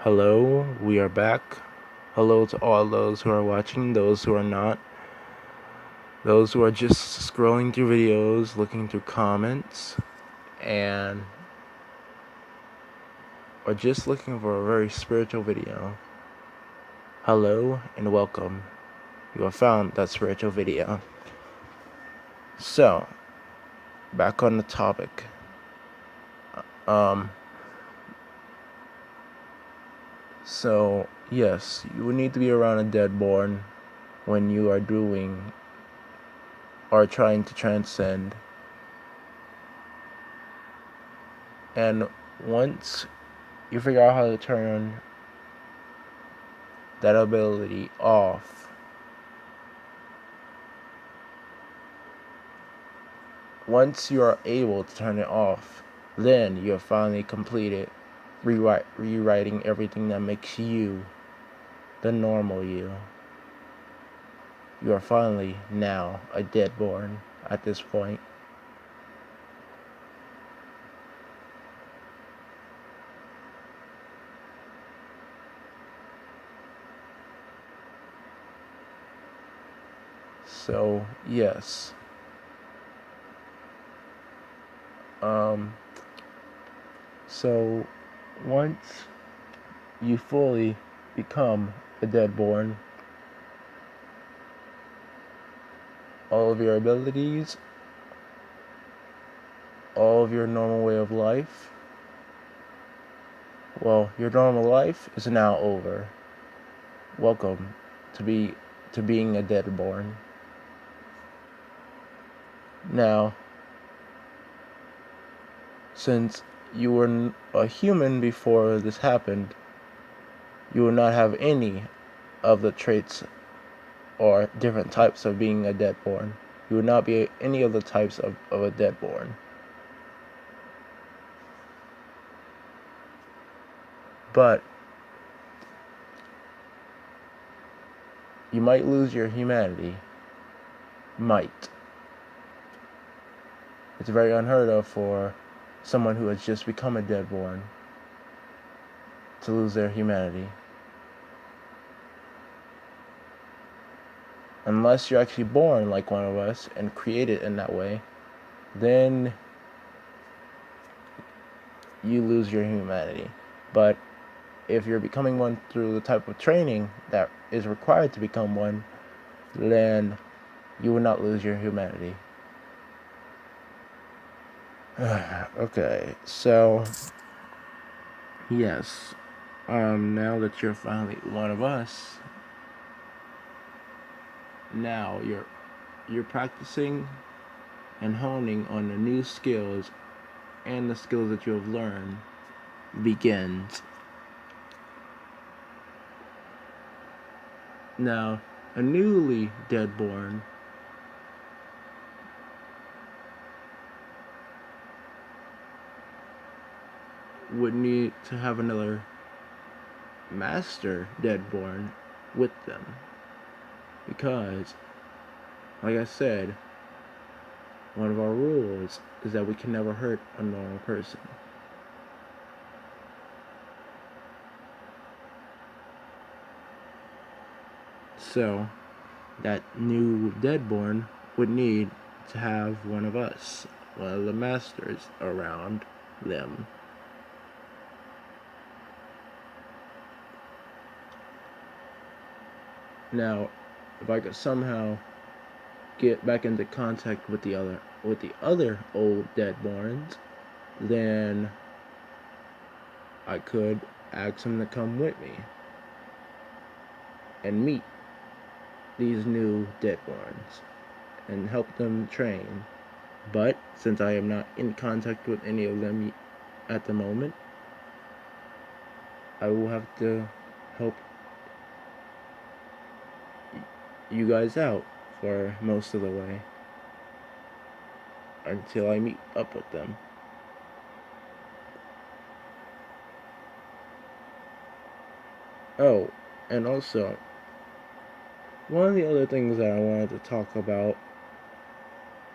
Hello, we are back. Hello to all those who are watching, those who are not, those who are just scrolling through videos, looking through comments, and or just looking for a very spiritual video. Hello and welcome. You have found that spiritual video. So, back on the topic. So yes, you would need to be around a deadborn when you are doing or trying to transcend. And once you figure out how to turn that ability off, once you are able to turn it off, then you have finally completed rewriting everything that makes you the normal you. You are finally now a deadborn at this point. So, yes. So, once you fully become a deadborn, all of your abilities, all of your normal way of life, well, your normal life is now over. Welcome to being a deadborn. Now, since you were a human before this happened, you will not have any of the traits or different types of being a deadborn. You will not be any of the types of a deadborn. But you might lose your humanity. Might. It's very unheard of for someone who has just become a deadborn to lose their humanity. Unless you're actually born like one of us and created in that way, then you lose your humanity. But if you're becoming one through the type of training that is required to become one, then you will not lose your humanity. Okay, so yes, now that you're finally one of us, now you're practicing and honing on the new skills and the skills that you have learned begins. Now, a newly deadborn would need to have another master deadborn with them. Because, like I said, one of our rules is that we can never hurt a normal person. So, that new deadborn would need to have one of us, one of the masters, around them. Now, if I could somehow get back into contact with the other old deadborns, then I could ask them to come with me and meet these new deadborns and help them train. But since I am not in contact with any of them at the moment, I will have to help you guys out for most of the way until I meet up with them. Oh, and also, one of the other things that I wanted to talk about,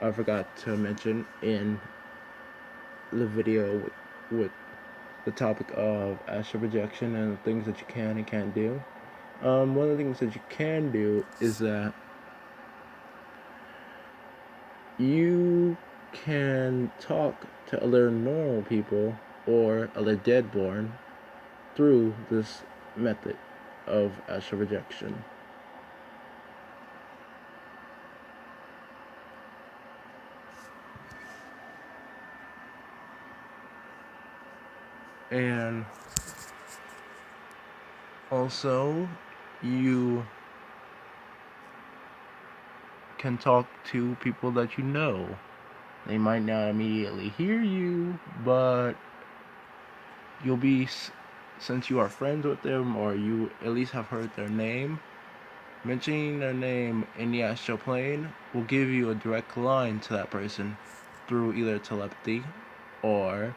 I forgot to mention in the video with the topic of astral projection and the things that you can and can't do. One of the things that you can do is that you can talk to other normal people or other deadborn through this method of astral projection. And also, you can talk to people that you know. They might not immediately hear you, but you'll be, since you are friends with them or you at least have heard their name, mentioning their name in the astral plane will give you a direct line to that person through either telepathy or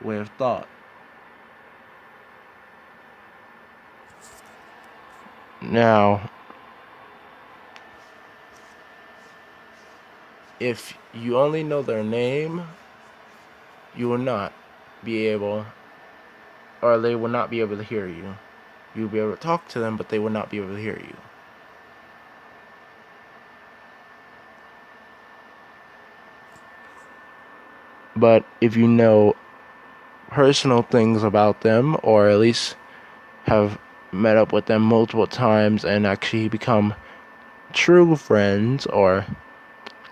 way of thought. Now, if you only know their name, you will not be able, or they will not be able to hear you. You'll be able to talk to them, but they will not be able to hear you. But if you know personal things about them, or at least have met up with them multiple times and actually become true friends or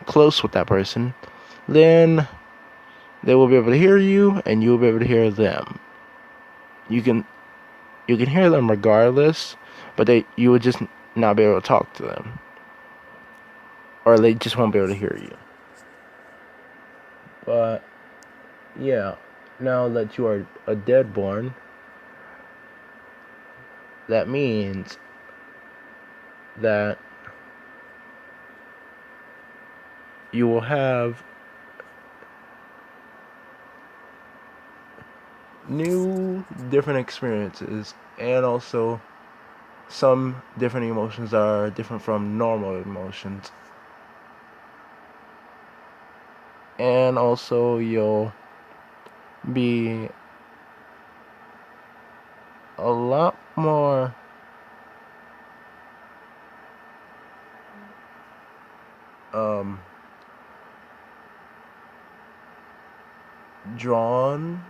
close with that person, then they will be able to hear you and you will be able to hear them. You can hear them regardless, but you would just not be able to talk to them, or they just won't be able to hear you. But yeah, now that you are a deadborn, that means that you will have new different experiences, and also some different emotions that are different from normal emotions. And also you'll be a lot more drawn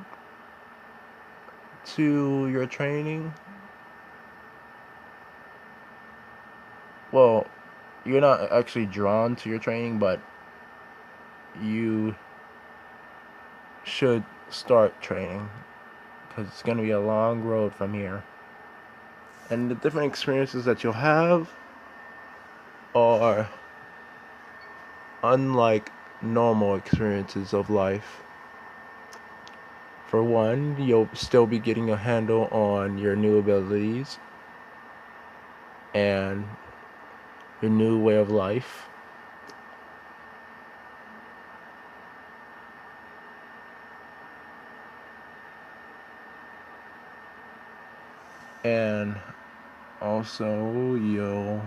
to your training. Well, you're not actually drawn to your training, but you should start training because it's going to be a long road from here. And the different experiences that you'll have are unlike normal experiences of life. For one, you'll still be getting a handle on your new abilities and your new way of life. And also, you'll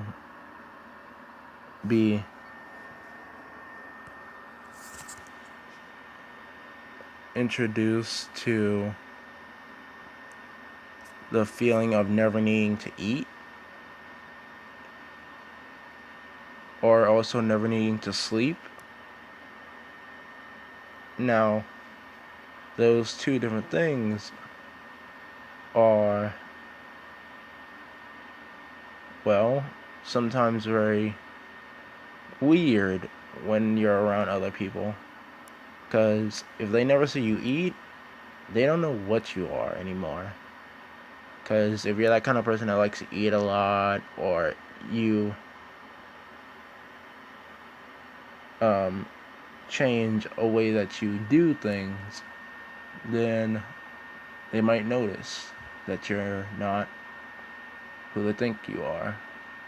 be introduced to the feeling of never needing to eat, or also never needing to sleep. Now, those two different things are, well, sometimes very weird when you're around other people. Because if they never see you eat, they don't know what you are anymore. Because if you're that kind of person that likes to eat a lot, or you change a way that you do things, then they might notice that you're not who they think you are,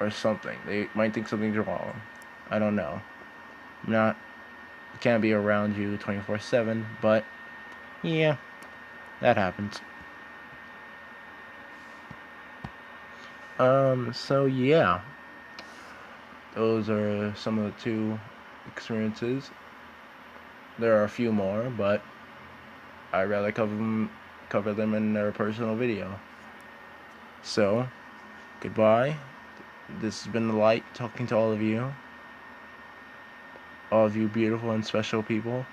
or something. They might think something's wrong. I don't know. Can't be around you 24/7, but yeah, that happens. So yeah, those are some of the two experiences. There are a few more, but I'd rather cover them cover them in their personal video. So, goodbye. This has been the Light talking to all of you beautiful and special people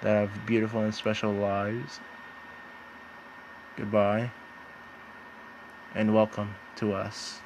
that have beautiful and special lives. Goodbye, and welcome to us.